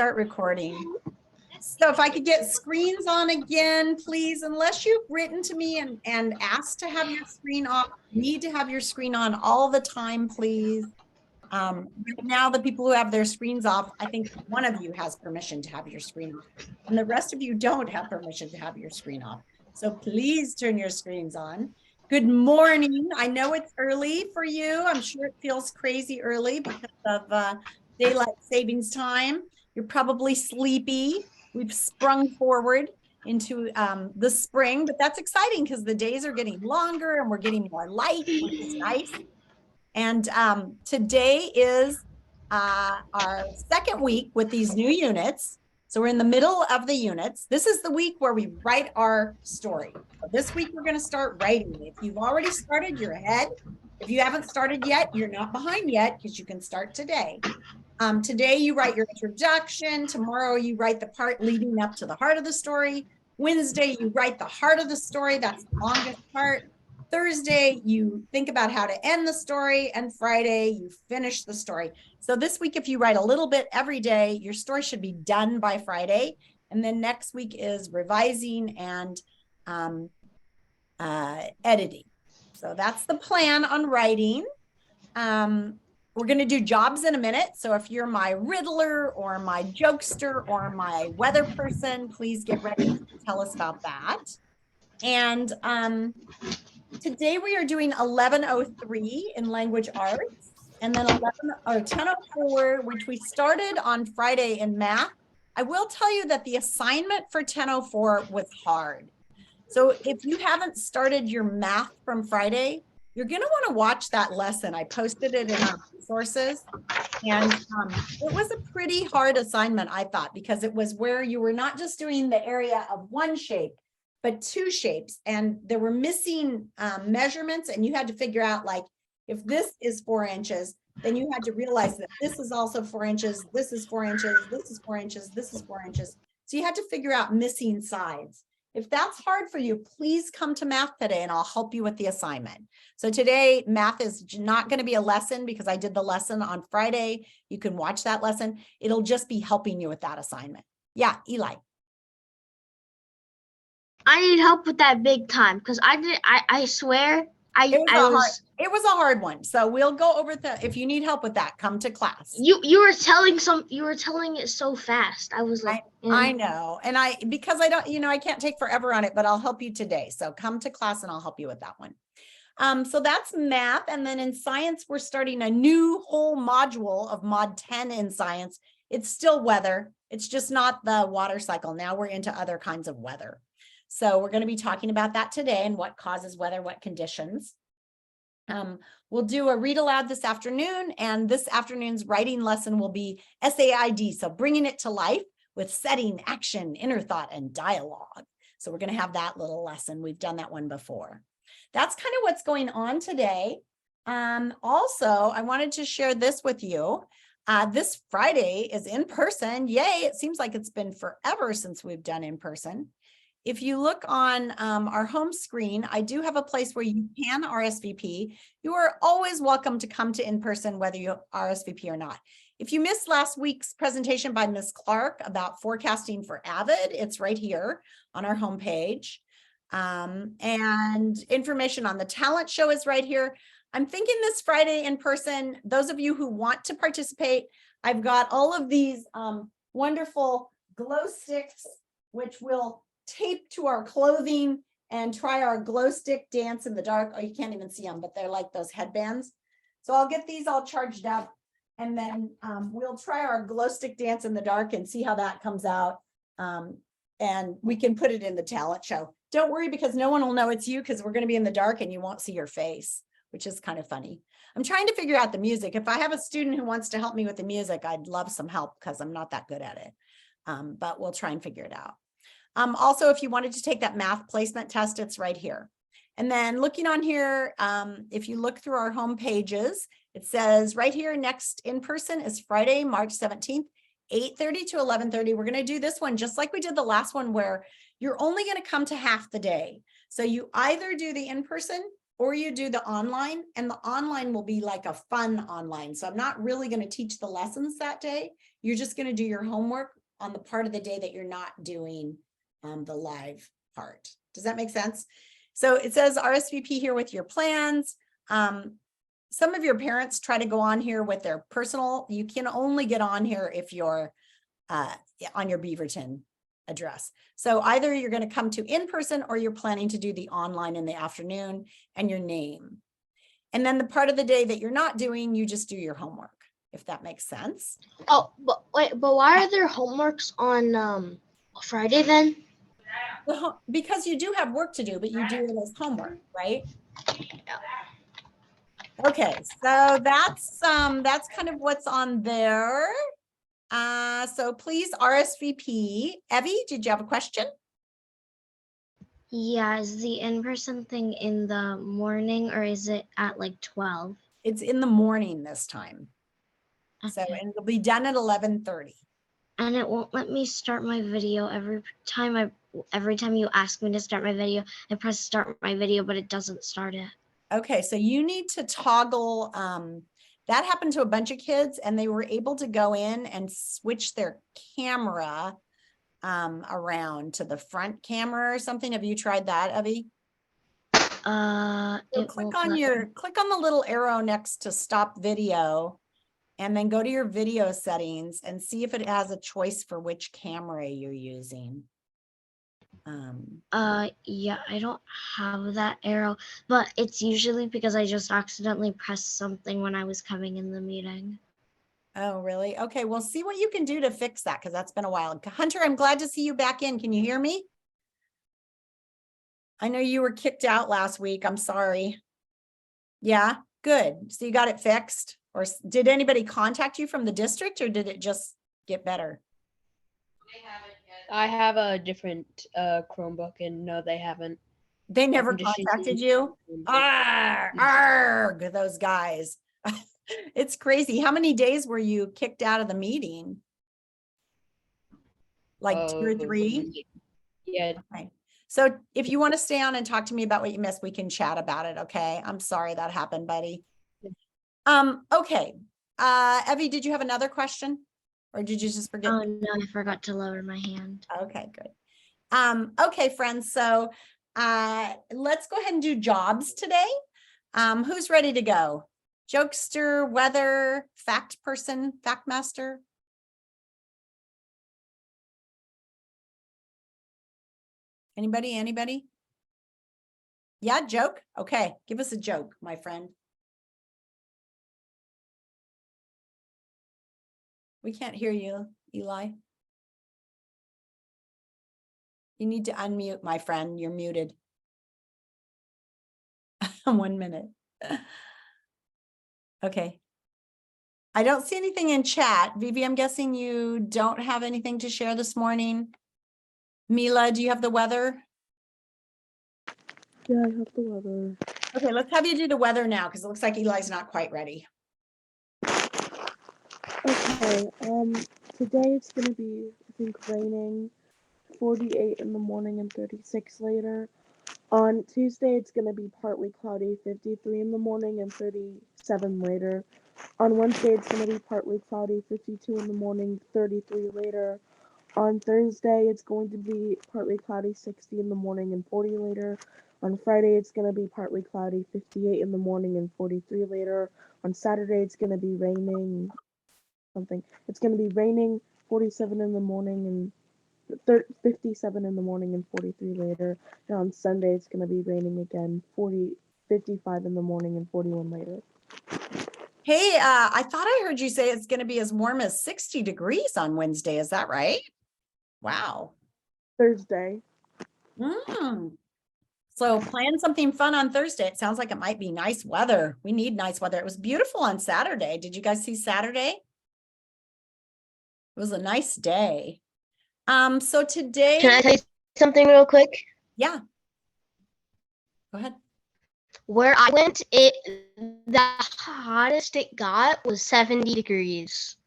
start recording. So if I could get screens on again, please, unless you've written to me and asked to have your screen off, you need to have your screen on all the time, please. Right now, the people who have their screens off, I think one of you has permission to have your screen off, and the rest of you don't have permission to have your screen off. So please turn your screens on. Good morning. I know it's early for you. I'm sure it feels crazy early because of daylight savings time. You're probably sleepy. We've sprung forward into the spring, but that's exciting because the days are getting longer and we're getting more light, which is nice. And today is our second week with these new units. So we're in the middle of the units. This is the week where we write our story. So this week, we're going to start writing. If you've already started, you're ahead. If you haven't started yet, you're not behind yet because you can start today. Today, you write your introduction. Tomorrow, you write the part leading up to the heart of the story. Wednesday, you write the heart of the story. That's the longest part. Thursday, you think about how to end the story, and Friday, you finish the story. So this week, if you write a little bit every day, your story should be done by Friday. And then next week is revising and editing. So that's the plan on writing. We're going to do jobs in a minute. So if you're my riddler or my jokester or my weather person, please get ready to tell us about that. And today we are doing 1103 in language arts, and then 1004, which we started on Friday in math. I will tell you that the assignment for 1004 was hard. So if you haven't started your math from Friday, you're going to want to watch that lesson. I posted it in our resources, and it was a pretty hard assignment, I thought, because it was where you were not just doing the area of one shape, but two shapes, and there were missing measurements, and you had to figure out, like, if this is 4 inches, then you had to realize that this is also 4 inches, this is 4 inches, this is 4 inches, this is 4 inches. So you had to figure out missing sides. If that's hard for you, please come to math today and I'll help you with the assignment. So today, math is not going to be a lesson because I did the lesson on Friday. You can watch that lesson. It'll just be helping you with that assignment. Yeah, Eli. I need help with that big time because I swear it was a hard one. So we'll go over if you need help with that, come to class. You were telling it so fast. I was like, I know. And because I don't, I can't take forever on it, but I'll help you today. So come to class and I'll help you with that one. So that's math. And then in science, we're starting a new whole module of mod 10 in science. It's still weather. It's just not the water cycle. Now we're into other kinds of weather. So we're going to be talking about that today and what causes weather, what conditions. We'll do a read aloud this afternoon, and this afternoon's writing lesson will be SAID, so bringing it to life with setting, action, inner thought, and dialogue. So we're going to have that little lesson. We've done that one before. That's kind of what's going on today. Also, I wanted to share this with you. This Friday is in person. Yay, it seems like it's been forever since we've done in person. If you look on our home screen, I do have a place where you can RSVP. You are always welcome to come to in-person, whether you RSVP or not. If you missed last week's presentation by Ms. Clark about forecasting for AVID, it's right here on our homepage. And information on the talent show is right here. I'm thinking this Friday in person, those of you who want to participate, I've got all of these wonderful glow sticks, which will tape to our clothing and try our glow stick dance in the dark. Oh, you can't even see them, but they're like those headbands. So I'll get these all charged up, and then we'll try our glow stick dance in the dark and see how that comes out. And we can put it in the talent show. Don't worry, because no one will know it's you, because we're going to be in the dark and you won't see your face, which is kind of funny. I'm trying to figure out the music. If I have a student who wants to help me with the music, I'd love some help because I'm not that good at it. But we'll try and figure it out. Also, if you wanted to take that math placement test, it's right here. And then looking on here, if you look through our home pages, it says right here, next in person is Friday, March 17th, 8:30 to 11:30. We're going to do this one just like we did the last one, where you're only going to come to half the day. So you either do the in person or you do the online, and the online will be like a fun online. So I'm not really going to teach the lessons that day. You're just going to do your homework on the part of the day that you're not doing the live part. Does that make sense? So it says RSVP here with your plans. Some of your parents try to go on here with their personal. You can only get on here if you're on your Beaverton address. So either you're going to come to in person or you're planning to do the online in the afternoon and your name. And then the part of the day that you're not doing, you just do your homework, if that makes sense. Oh, but wait, but why are there homeworks on Friday then? Well, because you do have work to do, but you do it as homework, right? Okay, so that's kind of what's on there. So please RSVP. Evie, did you have a question? Yeah, is the in-person thing in the morning or is it at like 12? It's in the morning this time. So, Okay. and it'll be done at 11:30. And it won't let me start my video every time you ask me to start my video, I press start my video, but it doesn't start it. Okay, so you need to toggle, that happened to a bunch of kids and they were able to go in and switch their camera around to the front camera or something. Have you tried that, Evie? So It click won't on the little arrow next to stop video and then go to your video settings and see if it has a choice for which camera you're using. Yeah, I don't have that arrow, but it's usually because I just accidentally pressed something when I was coming in the meeting. Oh, really? Okay, well, see what you can do to fix that because that's been a while. Hunter, I'm glad to see you back in. Can you hear me? I know you were kicked out last week. I'm sorry. Yeah, good. So you got it fixed? Or did anybody contact you from the district or did it just get better? I have a different Chromebook and no, they haven't. They never I'm just contacted using you? Chromebook. Arg, those guys. It's crazy. How many days were you kicked out of the meeting? Like 2 or 3? Yeah. Okay. So if you want to stay on and talk to me about what you missed, we can chat about it. Okay. I'm sorry that happened, buddy. Okay. Evie, did you have another question or did you just forget? Oh no, I forgot to lower my hand. Okay, good. Okay, friends. So let's go ahead and do jobs today. Who's ready to go? Jokester, weather, fact person, fact master. Anybody? Yeah, joke. Okay, give us a joke, my friend. We can't hear you, Eli. You need to unmute, my friend. You're muted. 1 minute. Okay. I don't see anything in chat. Vivi, I'm guessing you don't have anything to share this morning. Mila, do you have the weather? Yeah, I have the weather. Okay, let's have you do the weather now because it looks like Eli's not quite ready. Okay, today it's gonna be, I think, raining, 48 in the morning and 36 later. On Tuesday, it's gonna be partly cloudy, 53 in the morning and 37 later. On Wednesday, it's gonna be partly cloudy, 52 in the morning, 33 later. On Thursday, it's going to be partly cloudy, 60 in the morning and 40 later. On Friday, it's going to be partly cloudy, 58 in the morning and 43 later. On Saturday, it's going to be raining something. It's going to be raining, 47 in the morning and 57 in the morning and 43 later. And on Sunday, it's going to be raining again, 55 in the morning and 41 later. Hey, I thought I heard you say it's going to be as warm as 60 degrees on Wednesday. Is that right? Wow. Thursday. So plan something fun on Thursday. It sounds like it might be nice weather. We need nice weather. It was beautiful on Saturday. Did you guys see Saturday? It was a nice day. So today. Can I tell you something real quick? Yeah. Go ahead. Where I went, the hottest it got was 70 degrees.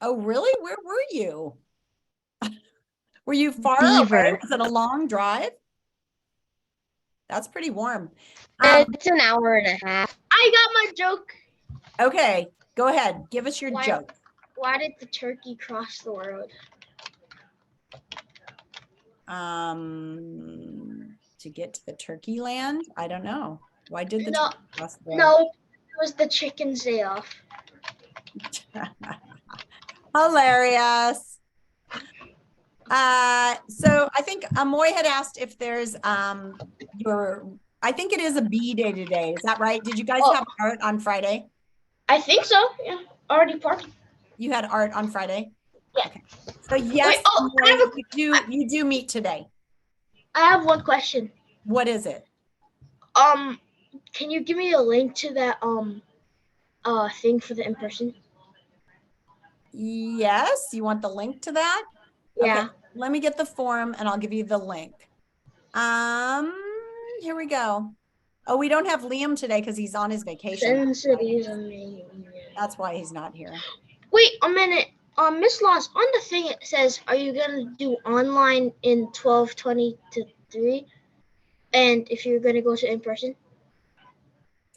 Oh, really? Where were you? Were you far Beaver. away? Was it a long drive? That's pretty warm. Um, It's an hour and a half. I got my joke. okay, go ahead. Give us your Why- joke. Why did the turkey cross the road? To get to the turkey land? I don't know. Why did the No, turkey cross the road? No, it was the chicken's day off. Hilarious. So I think Amoy had asked if there's I think it is a B day today. Is that right? Did you guys Oh. have art on Friday? I think so. Yeah, already parked. You had art on Friday? Yeah. Okay. So yes, Wait, oh, I have Amoy, you do meet today. I have one question. What is it? Can you give me a link to that thing for the in-person? Yes, you want the link to that? Yeah. Okay, let me get the form and I'll give you the link. Here we go. Oh, we don't have Liam today because he's on his vacation. Sin City is amazing. That's why he's not here. Wait a minute. Miss Laws, on the thing it says, are you gonna do online in 12:20 to 3? And if you're gonna go to in-person?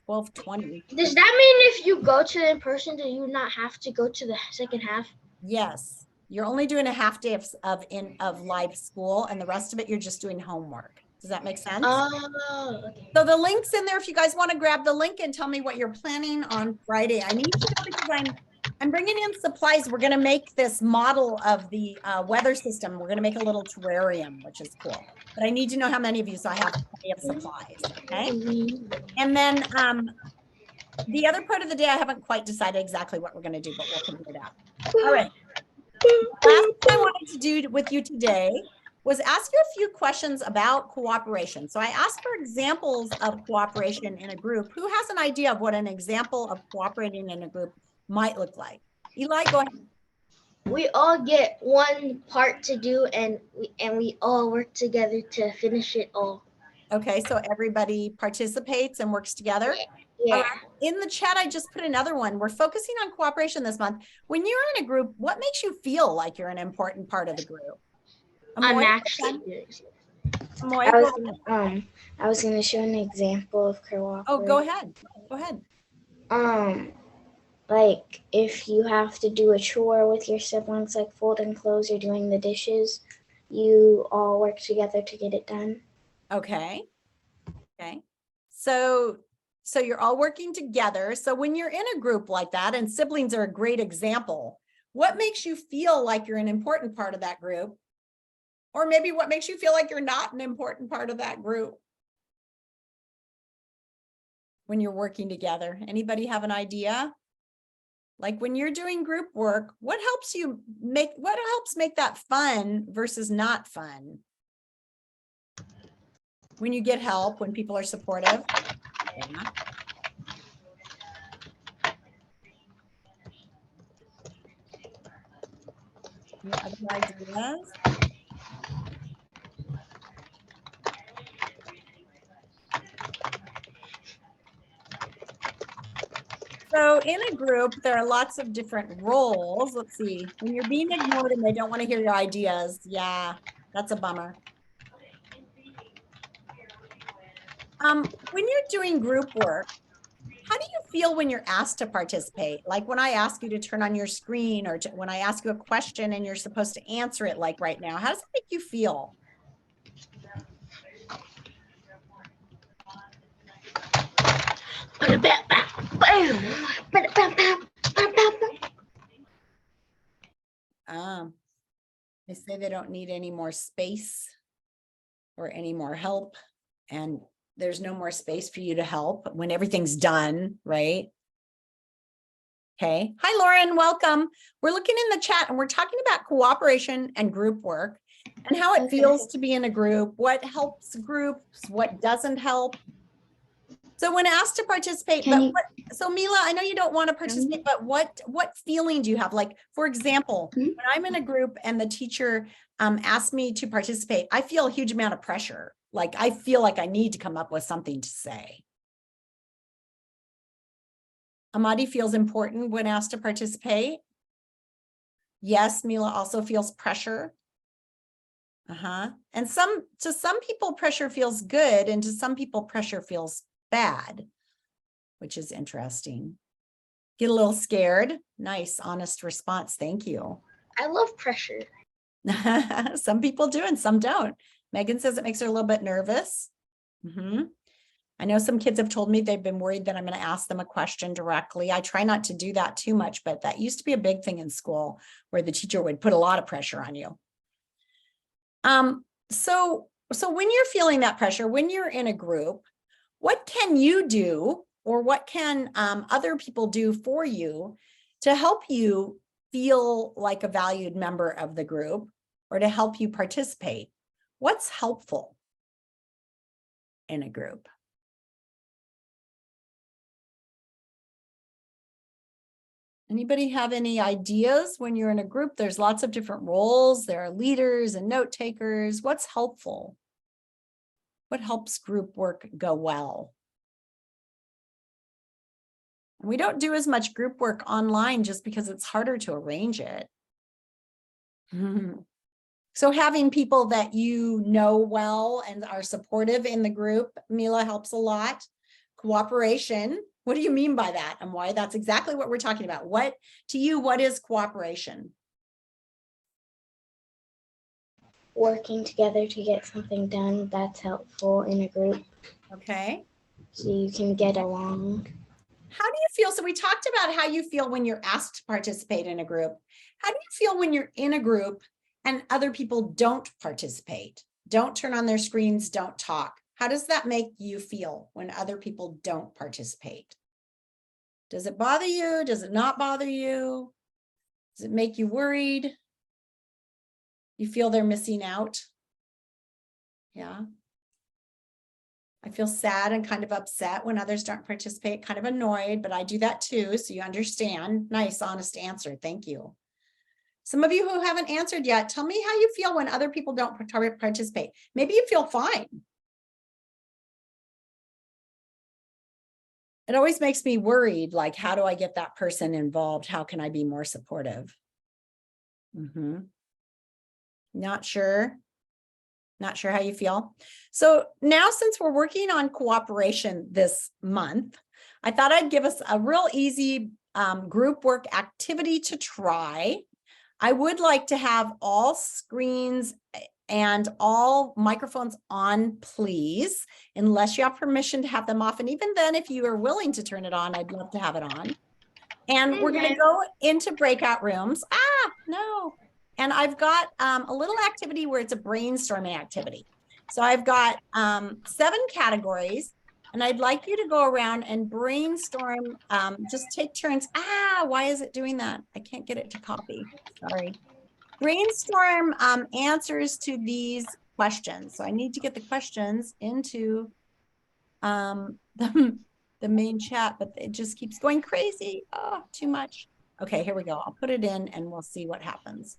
12:20. Does that mean if you go to in person, do you not have to go to the second half? Yes, you're only doing a half day of live school and the rest of it, you're just doing homework. Does that make sense? Oh, okay. So the link's in there if you guys want to grab the link and tell me what you're planning on Friday. I need to know because I'm bringing in supplies. We're going to make this model of the weather system. We're going to make a little terrarium, which is cool. But I need to know how many of you, so I have plenty of supplies. Okay. And then the other part of the day, I haven't quite decided exactly what we're going to do, but we'll figure it out. All right. Last thing I wanted to do with you today was ask you a few questions about cooperation. So I asked for examples of cooperation in a group. Who has an idea of what an example of cooperating in a group might look like? Eli, go ahead. We all get one part to do, and we all work together to finish it all. Okay, so everybody participates and works together. Yeah. All right. In the chat, I just put another one. We're focusing on cooperation this month. When you're in a group, what makes you feel like you're an important part of the group? I'm Amoy, actually doing Amoy, I was gonna show an example of cooperation. oh, go ahead. Go ahead. Like if you have to do a chore with your siblings, like folding clothes or doing the dishes, you all work together to get it done. Okay. Okay. So you're all working together. So when you're in a group like that, and siblings are a great example, what makes you feel like you're an important part of that group? Or maybe what makes you feel like you're not an important part of that group when you're working together? Anybody have an idea? Like when you're doing group work, what helps make that fun versus not fun? When you get help, when people are supportive. Yeah. Any other ideas? So in a group, there are lots of different roles. Let's see. When you're being ignored and they don't want to hear your ideas, yeah, that's a bummer. When you're doing group work, how do you feel when you're asked to participate? Like when I ask you to turn on your screen or when I ask you a question and you're supposed to answer it like right now, how does it make you feel? They say they don't need any more space or any more help, and there's no more space for you to help when everything's done, right? Okay. Hi, Lauren. Welcome. We're looking in the chat and we're talking about cooperation and group work and how it feels to be in a group, what helps groups, what doesn't help. So when asked to participate, so Mila, I know you don't want to participate, but what feeling do you have? Like, for example, when I'm in a group and the teacher asks me to participate, I feel a huge amount of pressure. Like I feel like I need to come up with something to say. Amadi feels important when asked to participate. Yes, Mila also feels pressure. And to some people, pressure feels good, and to some people, pressure feels bad, which is interesting. Get a little scared. Nice, honest response. Thank you. I love pressure. Some people do and some don't. Megan says it makes her a little bit nervous. I know some kids have told me they've been worried that I'm going to ask them a question directly. I try not to do that too much, but that used to be a big thing in school where the teacher would put a lot of pressure on you. So when you're feeling that pressure, when you're in a group, what can you do, or what can other people do for you to help you feel like a valued member of the group, or to help you participate? What's helpful in a group? Anybody have any ideas? When you're in a group, there's lots of different roles. There are leaders and note takers. What's helpful? What helps group work go well? And we don't do as much group work online just because it's harder to arrange it. So having people that you know well and are supportive in the group, Mila, helps a lot. Cooperation. What do you mean by that, and why? That's exactly what we're talking about. What, to you, what is cooperation? Working together to get something done, that's helpful in a group. Okay. So you can get along. How do you feel? So we talked about how you feel when you're asked to participate in a group. How do you feel when you're in a group and other people don't participate, don't turn on their screens, don't talk? How does that make you feel when other people don't participate? Does it bother you? Does it not bother you? Does it make you worried? You feel they're missing out? Yeah. I feel sad and kind of upset when others don't participate, kind of annoyed, but I do that too, so you understand. Nice, honest answer. Thank you. Some of you who haven't answered yet, tell me how you feel when other people don't participate. Maybe you feel fine. It always makes me worried, like, how do I get that person involved? How can I be more supportive? Not sure. Not sure how you feel. So now, since we're working on cooperation this month, I thought I'd give us a real easy group work activity to try. I would like to have all screens and all microphones on, please, unless you have permission to have them off. And even then, if you are willing to turn it on, I'd love to have it on. And we're going to go into breakout rooms. No. And I've got a little activity where it's a brainstorming activity. So I've got 7 categories, and I'd like you to go around and brainstorm, just take turns. Why is it doing that? I can't get it to copy. Sorry. Brainstorm answers to these questions. So I need to get the questions into the main chat, but it just keeps going crazy. Oh, too much. Okay, here we go. I'll put it in and we'll see what happens.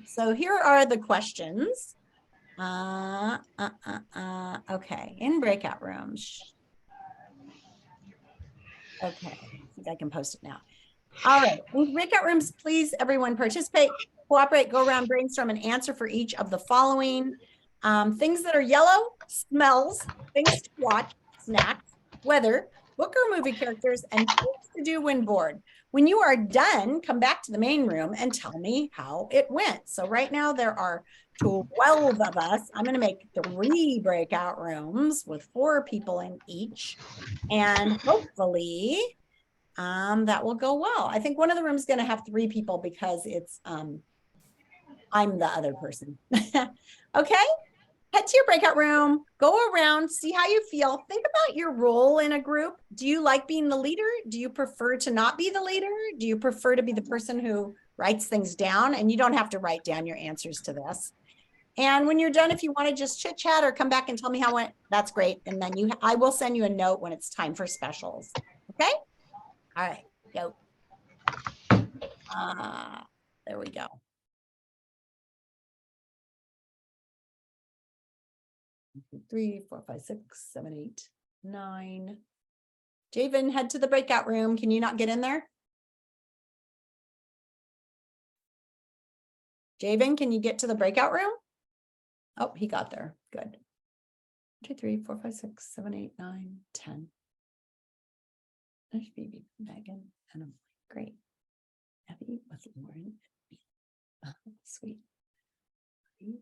So here are the questions. Okay, in breakout rooms. Okay, I think I can post it now. All right, in breakout rooms, please, everyone participate, cooperate, go around, brainstorm, and answer for each of the following. Things that are yellow: smells, things to watch, snacks, weather, book or movie characters, and things to do when bored. When you are done, come back to the main room and tell me how it went. So right now there are 12 of us. I'm going to make 3 breakout rooms with 4 people in each. And hopefully that will go well. I think one of the rooms is going to have 3 people because it's I'm the other person. Okay. Head to your breakout room, go around, see how you feel. Think about your role in a group. Do you like being the leader? Do you prefer to not be the leader? Do you prefer to be the person who writes things down? And you don't have to write down your answers to this. And when you're done, if you want to just chit chat or come back and tell me how it went, that's great. And then I will send you a note when it's time for specials. Okay. All right. Go. There we go. 3, 4, 5, 6, 7, 8, 9. Javen, head to the breakout room. Can you not get in there? Javen, can you get to the breakout room? Oh, he got there. Good. 2, 3, 4, 5, 6, 7, 8, 9, 10. There's Phoebe, Megan, and I'm great. Abby with Lauren. Oh, sweet. David.